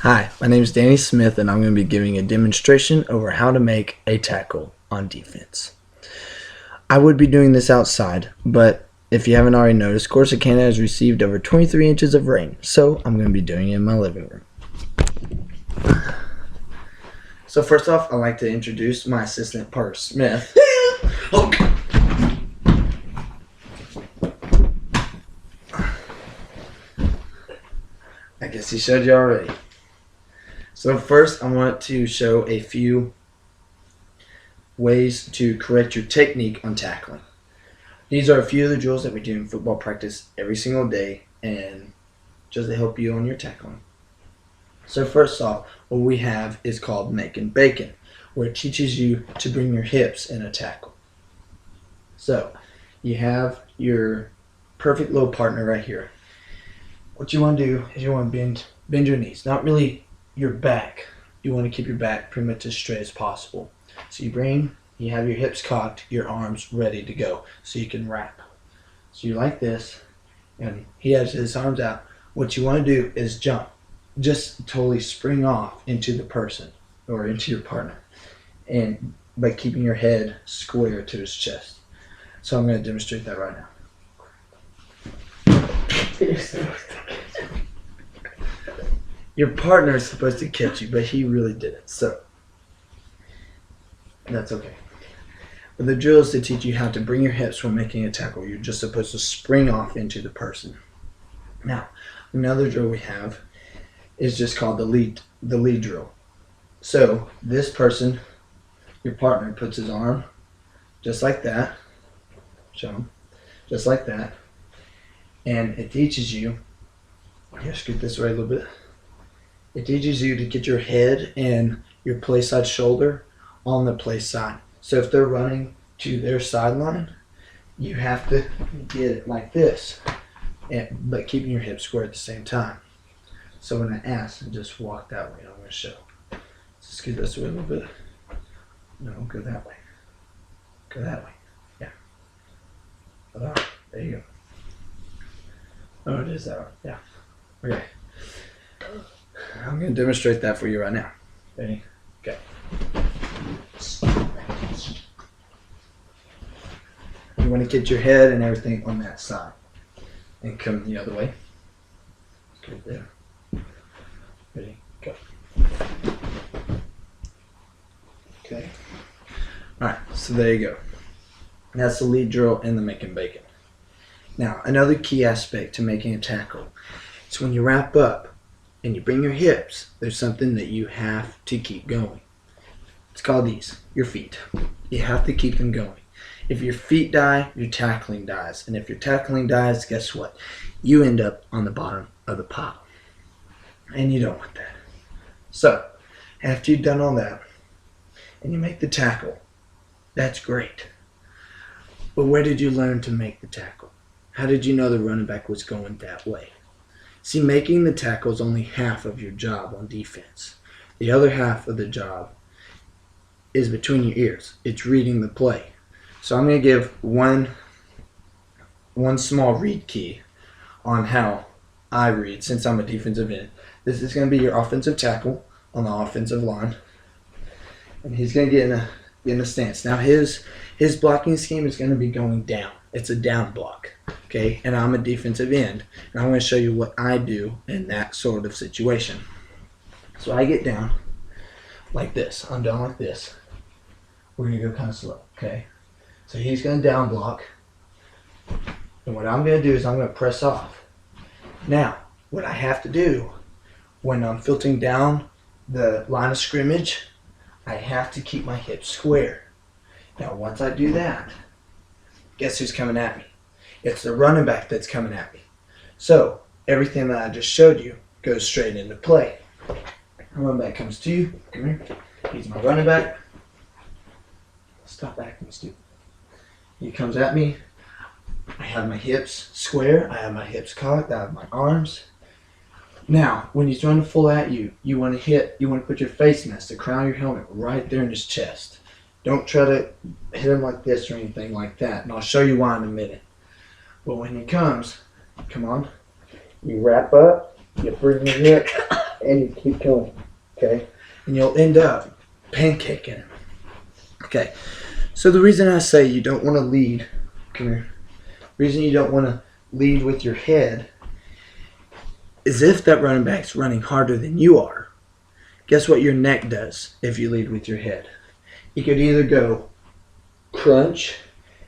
Hi, my name is Danny Smith, and I'm going to be giving a demonstration over how to make a tackle on defense. I would be doing this outside, but if you haven't already noticed, Corsicana has received over 23 inches of rain, so I'm going to be doing it in my living room. So first off, I'd like to introduce my assistant, Parker Smith. I guess he showed you already. So first, I want to show a few ways to correct your technique on tackling. These are a few of the drills that we do in football practice every single day, and just to help you on your tackling. So first off, what we have is called making bacon, where it teaches you to bring your hips in a tackle. So you have your perfect little partner right here. What you want to do is you want to bend your knees, not really your back. You want to keep your back pretty much as straight as possible. So you have your hips cocked, your arms ready to go, so you can wrap. So you like this, and he has his arms out. What you want to do is jump. Just totally spring off into the person or into your partner, and by keeping your head square to his chest. So I'm going to demonstrate that right now. Your partner is supposed to catch you, but he really didn't, so that's okay. But the drill is to teach you how to bring your hips when making a tackle. You're just supposed to spring off into the person. Now, another drill we have is just called the lead drill. So this person, your partner, puts his arm just like that, show him, just like that, and it teaches you, here, scoot this way a little bit. It teaches you to get your head and your play side shoulder on the play side. So if they're running to their sideline, you have to get it like this, but keeping your hips square at the same time. So when I ask, just walk that way. I'm going to show. So scoot this way a little bit. No, go that way. Go that way. Yeah. There you go. Oh, it is that way. Yeah. Okay. I'm going to demonstrate that for you right now. Ready? Okay. You want to get your head and everything on that side. And come the other way. Good there. Ready? Go. Okay. Alright, so there you go. That's the lead drill and the making bacon. Now, another key aspect to making a tackle is when you wrap up and you bring your hips, there's something that you have to keep going. It's called your feet. You have to keep them going. If your feet die, your tackling dies. And if your tackling dies, guess what? You end up on the bottom of the pile. And you don't want that. So, after you've done all that, and you make the tackle, that's great. But where did you learn to make the tackle? How did you know the running back was going that way? See, making the tackle is only half of your job on defense. The other half of the job is between your ears. It's reading the play. So I'm going to give one small read key on how I read, since I'm a defensive end. This is going to be your offensive tackle on the offensive line. And he's going to get in a stance. Now his blocking scheme is going to be going down. It's a down block. Okay, and I'm a defensive end, and I'm going to show you what I do in that sort of situation. So I get down like this. I'm down like this. We're going to go kind of slow, okay? So he's going to down block, and what I'm going to do is I'm going to press off. Now, what I have to do when I'm filtering down the line of scrimmage, I have to keep my hips square. Now, once I do that, guess who's coming at me? It's the running back that's coming at me. So everything that I just showed you goes straight into play. The running back comes to you. Come here. He's my running back. Stop acting stupid. He comes at me. I have my hips square. I have my hips cocked. I have my arms. Now, when he's running full at you, you want to put your face mask, the crown of your helmet, right there in his chest. Don't try to hit him like this or anything like that. And I'll show you why in a minute. But when he comes, come on, you wrap up, you bring your hip, and you keep going, okay? And you'll end up pancaking him. Okay, so the reason I say you don't want to lead, come here, the reason you don't want to lead with your head is if that running back's running harder than you are, guess what your neck does if you lead with your head? You could either go crunch,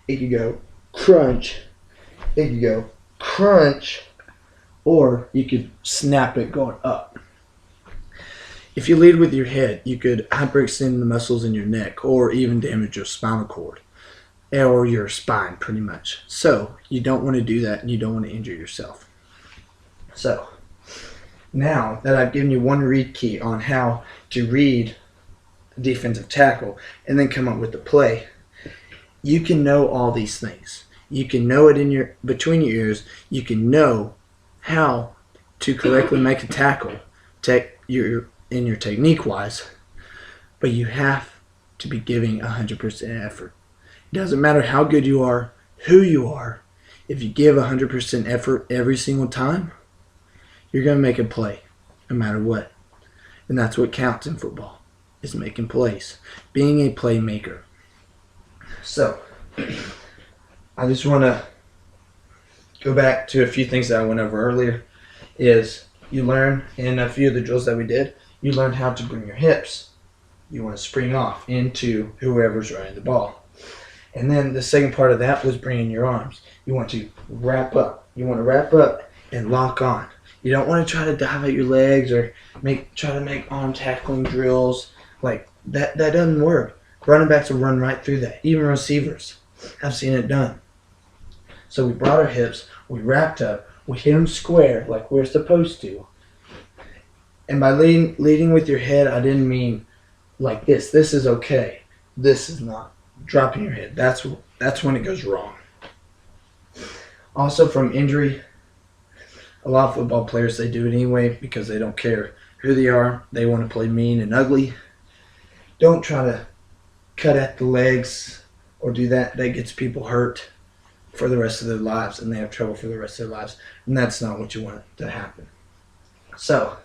it could go crunch, it could go crunch, or you could snap it going up. If you lead with your head, you could hyperextend the muscles in your neck or even damage your spinal cord or your spine pretty much. So you don't want to do that and you don't want to injure yourself. So now that I've given you one read key on how to read a defensive tackle and then come up with the play, you can know all these things. You can know it in your between your ears. You can know how to correctly make a tackle in your technique wise, but you have to be giving 100% effort. It doesn't matter how good you are, who you are. If you give 100% effort every single time, you're going to make a play no matter what. And that's what counts in football, is making plays, being a playmaker. So I just want to go back to a few things that I went over earlier. Is you learn in a few of the drills that we did, you learn how to bring your hips. You want to spring off into whoever's running the ball. And then the second part of that was bringing your arms. You want to wrap up. You want to wrap up and lock on. You don't want to try to dive at your legs or try to make arm tackling drills. Like that doesn't work. Running backs will run right through that. Even receivers. I've seen it done. So we brought our hips, we wrapped up, we hit them square like we're supposed to. And by leading with your head, I didn't mean like this. This is okay. This is not. Dropping your head. That's when it goes wrong. Also from injury, a lot of football players, they do it anyway because they don't care who they are. They want to play mean and ugly. Don't try to cut at the legs or do that. That gets people hurt for the rest of their lives, and they have trouble for the rest of their lives. And that's not what you want to happen. So,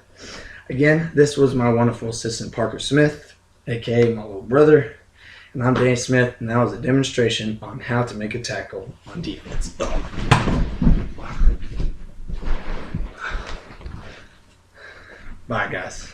again, this was my wonderful assistant, Parker Smith, a.k.a. my little brother. And I'm Danny Smith, and that was a demonstration on how to make a tackle on defense. Bye, guys.